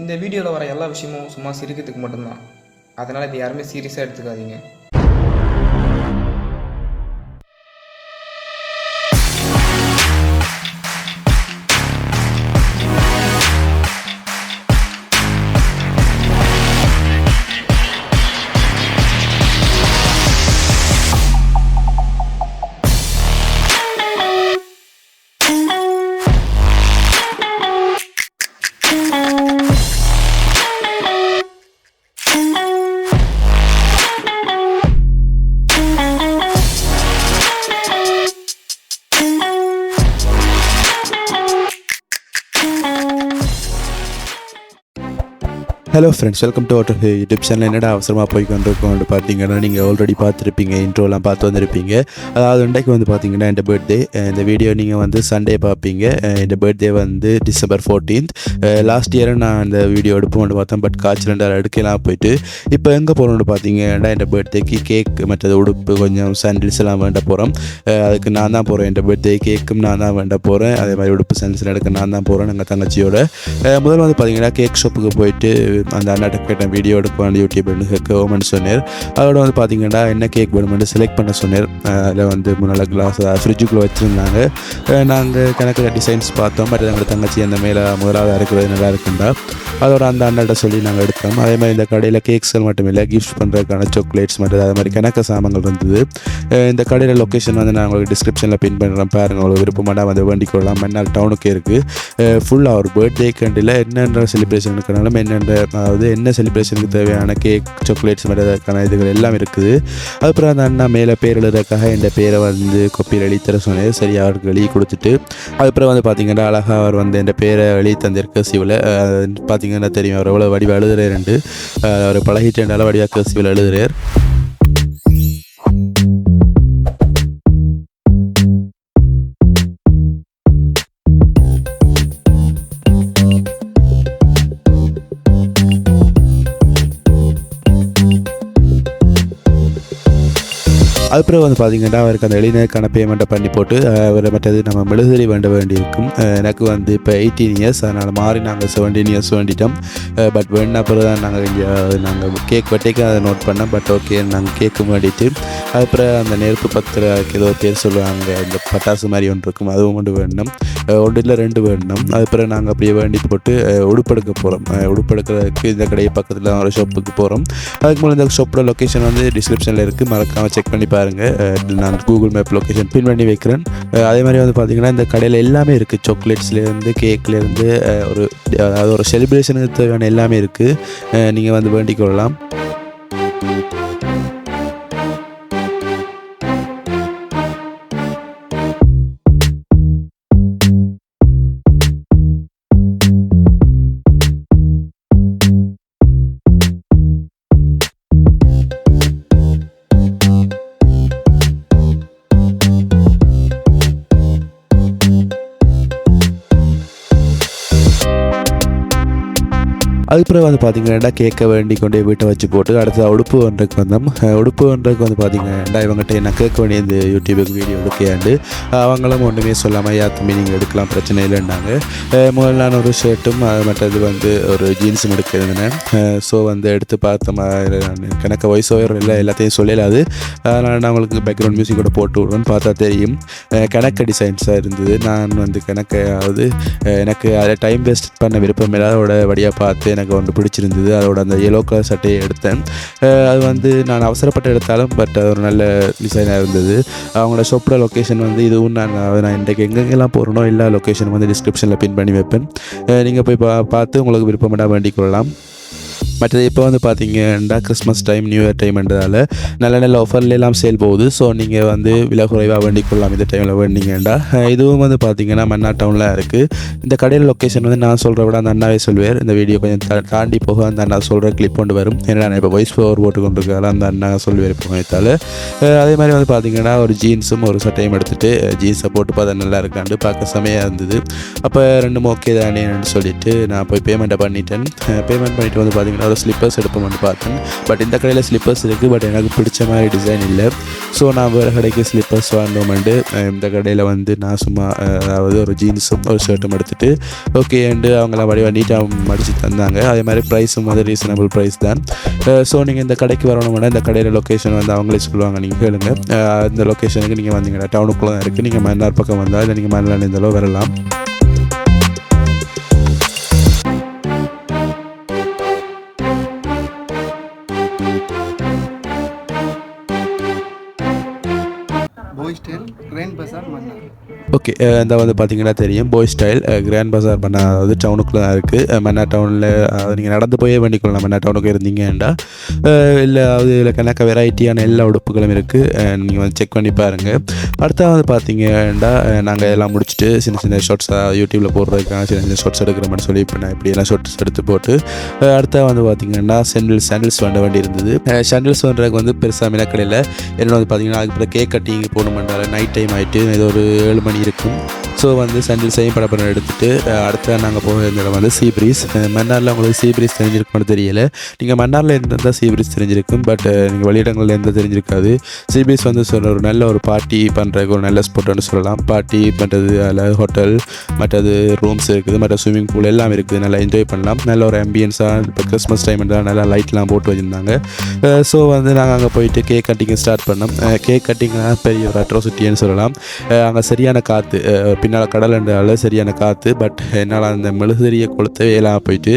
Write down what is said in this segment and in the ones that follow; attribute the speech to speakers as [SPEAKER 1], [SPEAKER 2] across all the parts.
[SPEAKER 1] இந்த வீடியோவில் வர எல்லா விஷயமும் சும்மா சிரிக்கிறதுக்கு மட்டும்தான். அதனால் இது யாருமே சீரியஸாக எடுத்துக்காதீங்க.
[SPEAKER 2] Hello friends, welcome to our YouTube channel. என்னடா அவசரமாக போய் கொண்டிருக்கோம் பார்த்தீங்கன்னா, நீங்கள் ஆல்ரெடி பார்த்துருப்பீங்க, இன்ட்ரோலாம் பார்த்து வந்திருப்பீங்க. அதாவது இன்றைக்கு வந்து பார்த்தீங்கன்னா இந்த பர்த்டே. இந்த வீடியோ நீங்கள் வந்து சண்டே பார்ப்பீங்க. இந்த பர்த்டே வந்து December 14th. லாஸ்ட் இயரும் நான் இந்த வீடியோ எடுப்போம்னு பார்த்தேன், பட் காய்ச்சல் 2 எடுக்கலாம் போயிட்டு இப்போ எங்கே போகிறோம்னு பார்த்தீங்கன்னா, இந்த பர்த்டேக்கு கேக் மற்றது உடுப்பு கொஞ்சம் சாண்டில்ஸ் எல்லாம் வேண்ட போகிறோம். அதுக்கு நான் தான் போகிறேன். இந்த பர்த்டே கேக்கும் நான் தான் வேண்ட போகிறேன். அதே மாதிரி உடுப்பு சாண்டில்ஸ் எடுக்க நான் தான் போகிறேன் எங்கள் தங்கச்சியோட. முதல்ல வந்து பார்த்தீங்கன்னா கேக் ஷாப்புக்கு போயிட்டு அந்த அண்ணாட்ட கேட்டேன், வீடியோ எடுப்பேன் யூடியூப்னு கேட்கவோம்னு சொன்னார். அதோட வந்து பார்த்தீங்கன்னா என்ன கேக் வேணுமென்று செலக்ட் பண்ண சொன்னார். அதில் வந்து முன்னால் கிளாஸ் ஃப்ரிட்ஜுக்குள்ளே வச்சுருந்தாங்க. நாங்கள் கணக்கு டிசைன்ஸ் பார்த்தோம். பட் எங்கள் தங்கச்சி அந்த மேலே முதலாவது இருக்கிறது நல்லா இருக்குண்டா அதோட அந்த அண்ணாட்ட சொல்லி நாங்கள் எடுத்தோம். அதே மாதிரி இந்த கடையில் கேக்ஸ்கள் மட்டும் இல்லை, கிஃப்ட் பண்ணுறதுக்கான சாக்லேட்ஸ் மற்றும் அது மாதிரி கணக்கு சாமான்கள் இருந்தது. இந்த கடையில் லொக்கேஷன் வந்து நான் உங்களுக்கு டிஸ்கிரிப்ஷனில் பின் பண்ணுறேன், பாருங்கள். உங்களுக்கு விருப்பமான வந்து வேண்டிக் கொள்ளலாம். மன்னார் டவுனுக்கே இருக்குது. ஃபுல்லாக ஒரு பர்த்டே கண்டில் என்னென்ன செலிப்ரேஷனுக்குனாலும் அதாவது என்ன செலிப்ரேஷனுக்கு தேவையான கேக் சாக்லேட்ஸ் மாதிரிக்கான இதுகள் எல்லாம் இருக்குது. அதுக்கப்புறம் அந்த அண்ணா மேலே பேர் எழுதுறதுக்காக இந்த பேரை வந்து கொப்பியில் எழுதித்தர சொன்னார். சரி, அவருக்கு எழுதி கொடுத்துட்டு அதுக்கப்புறம் வந்து பார்த்தீங்கன்னா அழகாக அவர் வந்து இந்த பேரை எழுதி தந்திருக்க சிவில் பார்த்தீங்கன்னா தெரியும் அவர் எவ்வளோ வடிவாக எழுதுறாரு. அவர் பழகிட்டேண்டால வடிவாக சிவில் எழுதுறார். அதுக்கப்புறம் வந்து பார்த்தீங்கன்னா அவருக்கு அந்த எளினருக்கான பேமெண்ட்டை பண்ணி போட்டு அவரை மற்றது நம்ம மெழுகுதிரி வேண்ட வேண்டியிருக்கும். எனக்கு வந்து இப்போ 18 years, அதனால் மாறி நாங்கள் 17 years வேண்டிட்டோம். பட் வேணா அப்புறம் தான் நாங்கள் கேக் வெட்டிக்கு அதை நோட் பண்ணோம். பட் ஓகே, நாங்கள் கேக்கு வேண்டிட்டு அதுக்கப்புறம் அந்த நெருப்பு பத்திரக்கு ஏதோ பேர் சொல்லுவாங்க, அந்த பட்டாசு மாதிரி ஒன்று இருக்கும், அதுவும் கொண்டு வேணும். ஒன்று இல்லை 2 வேணும். அதுக்கப்புறம் நாங்கள் அப்படியே வேண்டி போட்டு உடுப்பெடுக்க போகிறோம். உடுப்பெடுக்கிறதுக்கு இந்த கடையை பக்கத்தில் ஒரு ஷாப்புக்கு போகிறோம். அதுக்கு மேலே இந்த ஷாப்போட லொக்கேஷன் வந்து டிஸ்கிரிப்ஷனில் இருக்குது, மறக்காமல் செக் பண்ணி பாருங்கள். நான் கூகுள் மேப் லொக்கேஷன் பின் பண்ணி வைக்கிறேன். அதே மாதிரி வந்து பார்த்திங்கன்னா இந்த கடையில் எல்லாமே இருக்குது. சாக்லேட்ஸ்லேருந்து கேக்லேருந்து அதாவது ஒரு செலிப்ரேஷனுக்கு தேவையான எல்லாமே இருக்குது. நீங்கள் வந்து வேண்டிக் கொள்ளலாம். அதுக்கப்புறம் வந்து பார்த்திங்கன்னா கேட்க வேண்டி கொண்டே வீட்டை வச்சு போட்டு அடுத்த உடுப்பு ஒன்றுக்கு வந்தோம். உடுப்பு ஒன்றுக்கு வந்து பார்த்திங்கன்னா இவங்ககிட்ட என்ன கேட்க வேண்டிய இந்த யூடியூபுக்கு வீடியோ எடுக்கையாண்டு அவங்களும் ஒன்றுமே சொல்லாமல் யாத்துமே நீங்கள் எடுக்கலாம், பிரச்சனை இல்லைன்னாங்க. முதல்ல நான் ஒரு ஷர்ட்டும் மற்றது வந்து ஒரு ஜீன்ஸும் எடுக்க இருந்தேன். ஸோ வந்து எடுத்து பார்த்தோம். கணக்கு வாய்ஸ் ஓவர் எல்லாத்தையும் சொல்லலாது, அதனால் நான் உங்களுக்கு பேக்ரவுண்ட் மியூசிக்கோட போட்டு விடுவேன். பார்த்தா தெரியும் கணக்கு டிசைன்ஸாக இருந்தது. நான் வந்து கணக்காவது எனக்கு அதை டைம் வேஸ்ட் பண்ண விருப்பம் இல்லாதோட வழியாக பார்த்து எனக்கு ஒன்று பிடிச்சிருந்தது. அதோட அந்த எல்லோ கலர் சட்டையை எடுத்தேன். அது வந்து நான் அவசரப்பட்டு எடுத்தாலும் பட் அது ஒரு நல்ல டிசைனாக இருந்தது. அவங்களோட ஷாப்போட லொக்கேஷன் வந்து இதுவும் நான் இன்றைக்கு எங்கெங்கெல்லாம் போகிறனோ எல்லா லொக்கேஷனும் வந்து டிஸ்கிரிப்ஷனில் பின் பண்ணி வைப்பேன். நீங்கள் போய் பார்த்து உங்களுக்கு விருப்பப்பட வேண்டிக் கொள்ளலாம். மற்றது இப்போ வந்து பார்த்தீங்கன்னா கிறிஸ்மஸ் டைம், நியூ இயர் டைம்ன்றதால நல்ல நல்ல ஆஃபர்லாம் சேல் போகுது. ஸோ நீங்கள் வந்து விலை குறைவாக வேண்டிக் கொள்ளலாம் இந்த டைமில் வேண்டிங்கன்னா. இதுவும் வந்து பார்த்தீங்கன்னா மன்னார் டவுனில் இருக்குது. இந்த கடையில் லொக்கேஷன் வந்து நான் சொல்கிற விட அந்த அண்ணாவே சொல்லுவார். இந்த வீடியோ கொஞ்சம் தாண்டி போக அந்த அண்ணா சொல்கிற கிளிப் கொண்டு வரும். ஏன்னா நான் இப்போ வாய்ஸ் ஓவர் போட்டு கொண்டிருக்காரு, அந்த அண்ணா சொல்லுவார் போகத்தால். அதே மாதிரி வந்து பார்த்தீங்கன்னா ஒரு ஜீன்ஸும் ஒரு சட்டையும் எடுத்துகிட்டு ஜீன்ஸை போட்டு பார்த்தா நல்லா இருக்காண்டு பார்க்க செமையாக இருந்தது. அப்போ ரெண்டும் ஓகே தானேன்னு சொல்லிவிட்டு நான் போய் பேமெண்ட்டை பண்ணிட்டேன். பேமெண்ட் பண்ணிவிட்டு வந்து பார்த்தீங்கன்னா ஒரு ஸ்லிப்பர்ஸ் எடுப்போம்னு பார்த்தேன். பட் இந்த கடையில் ஸ்லிப்பர்ஸ் இருக்குது, பட் எனக்கு பிடிச்ச மாதிரி டிசைன் இல்லை. ஸோ நான் வேறு கடைக்கு ஸ்லிப்பர்ஸ் வாங்கினோம்ண்டு இந்த கடையில் வந்து நான் சும்மா அதாவது ஒரு ஜீன்ஸும் ஒரு ஷர்ட்டும் எடுத்துகிட்டு ஓகேண்டு அவங்கள நீட்டாக மடித்து தந்தாங்க. அதே மாதிரி ப்ரைஸும் வந்து ரீசனபிள் ப்ரைஸ் தான். ஸோ நீங்கள் இந்த கடைக்கு வரணும்னா இந்த கடையில் லொக்கேஷன் வந்து அவங்களே சொல்லுவாங்க, நீங்கள் கேளுங்க. இந்த லொக்கேஷனுக்கு நீங்கள் வந்தீங்கன்னா டவுனுக்குள்ளே தான் இருக்குது. நீங்கள் மன்னார் பக்கம் வந்தால் இல்லை நீங்கள் மன்னார் இருந்தாலும் வரலாம். ஓகே, இந்த வந்து பார்த்தீங்கன்னா தெரியும் பாய் ஸ்டைல் கிராண்ட் பஜார் மன்னார், அதாவது டவுனுக்குள்ளே தான் இருக்குது. மன்னார் டவுனில் நீங்கள் நடந்து போயே வேண்டிக்கொள்ளலாம். மன்னார் டவுனுக்கு இருந்தீங்கன்னா இல்லை அது இதில் கணக்க வெரைட்டியான எல்லா உடுப்புகளும் இருக்குது. நீங்கள் வந்து செக் பண்ணி பாருங்கள். அடுத்த வந்து பார்த்தீங்கன்னா நாங்கள் எல்லாம் முடிச்சுட்டு சின்ன சின்ன ஷார்ட்ஸாக யூடியூப்பில் போடுறதுக்காக சின்ன சின்ன ஷார்ட்ஸ் எடுக்கிறோம்னு சொல்லி இப்போ நான் இப்படி எல்லாம் ஷார்ட்ஸ் எடுத்து போட்டு அடுத்த வந்து பார்த்தீங்கன்னா சாண்டில்ஸ் வாங்க வேண்டி இருந்தது. சாண்டில்ஸ் வாங்குறதுக்கு வந்து பெருசாக மினக்கடையில் என்னென்ன வந்து பார்த்தீங்கன்னா அதுக்கப்புறம் கேக் கட்டிங் போகணுமென்றால் நைட் டைம் ஆகிட்டு இது ஒரு 7 மணி இருக்கும். ஸோ வந்து சாண்டில்ஸையும் படப்படம் எடுத்துகிட்டு அடுத்த நாங்கள் போக இருந்தது வந்து சீ ப்ரீஸ். மன்னாரில் உங்களுக்கு சீ ப்ரீஸ் தெரிஞ்சிருக்கும்னு தெரியலை. நீங்கள் மன்னாரில் இருந்தால் சீ ப்ரீஸ் தெரிஞ்சிருக்கும், பட் நீங்கள் வெளியிடங்களில் எந்த தெரிஞ்சிருக்காது. சீ ப்ரீஸ் வந்து சொல்கிற ஒரு நல்ல ஒரு பார்ட்டி பண்ணுறதுக்கு ஒரு நல்ல ஸ்பாட்னு சொல்லலாம். பார்ட்டி பண்ணுறது, அதில் ஹோட்டல் மற்றது ரூம்ஸ் இருக்குது, மற்ற ஸ்விம்மிங் பூல் எல்லாம் இருக்குது. நல்லா என்ஜாய் பண்ணலாம். நல்ல ஒரு ஆம்பியன்ஸாக இப்போ கிறிஸ்மஸ் டைம் இருந்தால் நல்லா லைட்லாம் போட்டு வச்சுருந்தாங்க. ஸோ வந்து நாங்கள் அங்கே போயிட்டு கேக் கட்டிங் ஸ்டார்ட் பண்ணோம். கேக் கட்டிங்னா பெரிய ஒரு அட்ராசிட்டின்னு சொல்லலாம். அங்கே சரியான காற்று, பின்னால் கடல் என்றால சரியான காற்று. பட் என்னால் அந்த மெழுகுதிரியை கொளுத்தவே எல்லாம் போயிட்டு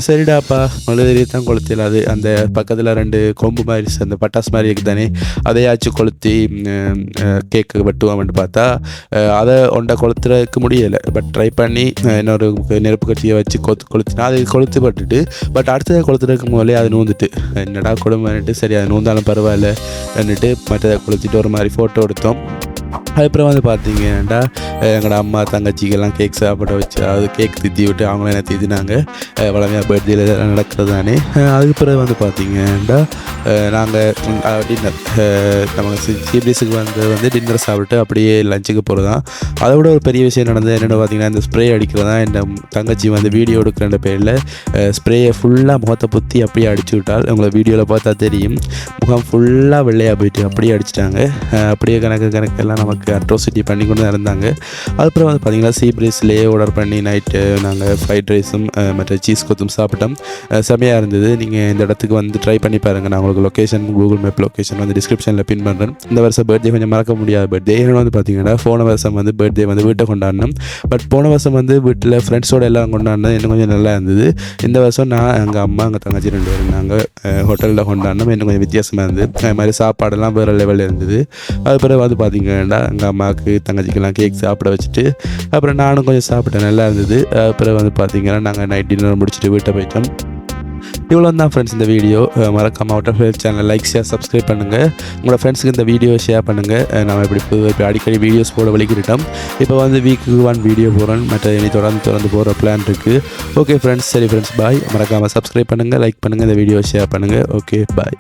[SPEAKER 2] சரிடாப்பா மெழுகுதிரியை தான் கொளுத்திடாது, அந்த பக்கத்தில் 2 கொம்பு மாதிரி அந்த பட்டாசு மாதிரி இருக்குது தானே, அதையாச்சும் கொளுத்தி கேக்கு வெட்டுவோம்னு பார்த்தா அதை ஒன்றை கொளுத்துறதுக்கு முடியலை. பட் ட்ரை பண்ணி இன்னொரு நெருப்பு கட்டியை வச்சு கொளுத்தினா அது கொளுத்து பட்டுட்டு, பட் அடுத்ததை கொளுத்துறதுக்கு முதலே அது நூந்துட்டு என்னடா கொடுமைன்ட்டு சரி அது நூந்தாலும் பரவாயில்லன்னுட்டு மற்றதை கொளுத்திட்டு ஒரு மாதிரி ஃபோட்டோ எடுத்தோம். அதுக்கப்புறம் வந்து பார்த்தீங்கன்னா எங்களோட அம்மா தங்கச்சிக்கெல்லாம் கேக் சாப்பிட வச்சு அது கேக் தித்தி விட்டு அவங்களும் என்ன தித்தினாங்க. வளமையாக பர்த்டேல நடக்கிறது தானே. அதுக்கப்புறம் வந்து பார்த்தீங்கன்னா நாங்கள் டின்னர் நம்ம சீப்ரீஸுக்கு வந்து டின்னர் சாப்பிட்டு அப்படியே லஞ்சுக்கு போகிறது தான். அதை விட ஒரு பெரிய விஷயம் நடந்தது என்னென்னு பார்த்தீங்கன்னா இந்த ஸ்ப்ரே அடிக்கிறது தான். என் தங்கச்சி வந்து வீடியோ எடுக்கிற பேரில் ஸ்ப்ரேயை ஃபுல்லாக முகத்தை புற்றி அப்படியே அடிச்சு விட்டால். உங்களை வீடியோவில் பார்த்தா தெரியும், முகம் ஃபுல்லாக வெள்ளையாக போயிட்டு அப்படியே அடிச்சிட்டாங்க. அப்படியே கணக்கெல்லாம் நமக்கு அட்ரோசிட்டி பண்ணி கொண்டு தான் இருந்தாங்க. அதுக்கப்புறம் வந்து பார்த்திங்கன்னா சீ ப்ரீஸ்லேயே ஆர்டர் பண்ணி நைட்டு நாங்கள் ஃப்ரைட் ரைஸும் மற்ற சீஸ் கொத்தும் சாப்பிட்டோம். செம்மையாக இருந்தது. நீங்கள் இந்த இடத்துக்கு வந்து ட்ரை பண்ணி பாருங்கள். நான் உங்களுக்கு லொக்கேஷன் கூகுள் மேப் லொக்கேஷன் வந்து டிஸ்கிரிப்ஷனில் பின் பண்ணுறேன். இந்த வருஷம் பர்த்டே கொஞ்சம் மறக்க முடியாத பர்த்டே. ஏன்னா வந்து பார்த்திங்கன்னா போன வருஷம் வந்து பர்த்டே வந்து வீட்டை கொண்டாடினோம். பட் போன வருஷம் வந்து வீட்டில் ஃப்ரெண்ட்ஸோடு எல்லாம் கொண்டாடினது இன்னும் கொஞ்சம் நல்லா இருந்தது. இந்த வருஷம் நான் எங்கள் அம்மா எங்கள் தங்கச்சி 2 பேரும் நாங்கள் ஹோட்டலில் கொண்டாடினோம். இன்னும் கொஞ்சம் வித்தியாசமாக இருந்தது. அது மாதிரி சாப்பாடெல்லாம் வேறு லெவலில் இருந்தது. அதுக்கப்புறம் வந்து பார்த்திங்கன்னா எங்கள் அம்மாவுக்கு தங்கச்சிக்கெல்லாம் கேக் சாப்பிட வச்சுட்டு அப்புறம் நானும் கொஞ்சம் சாப்பிட்டேன், நல்லா இருந்தது. அப்புறம் வந்து பார்த்திங்கன்னா நாங்கள் நைட் டின்னர் முடிச்சுட்டு வீட்டை போயிட்டோம். இவ்வளோ தான் ஃப்ரெண்ட்ஸ் இந்த வீடியோ. மறக்காமல் out of health channel like share subscribe பண்ணுங்கள். உங்களோட ஃப்ரெண்ட்ஸுக்கு இந்த வீடியோ ஷேர் பண்ணுங்கள். நம்ம இப்போ அடிக்கடி வீடியோஸ் போட வலிக்கிட்டோம். இப்போ வந்து வீக்குக்கு 1 வீடியோ போகிறோம். மற்ற இனி தொடர்ந்து போகிற பிளான் இருக்குது. ஓகே ஃப்ரெண்ட்ஸ், சரி ஃப்ரெண்ட்ஸ், பாய். மறக்காமல் சப்ஸ்கிரைப் பண்ணுங்கள், லைக் பண்ணுங்கள், இந்த வீடியோ ஷேர் பண்ணுங்கள். ஓகே, பாய்.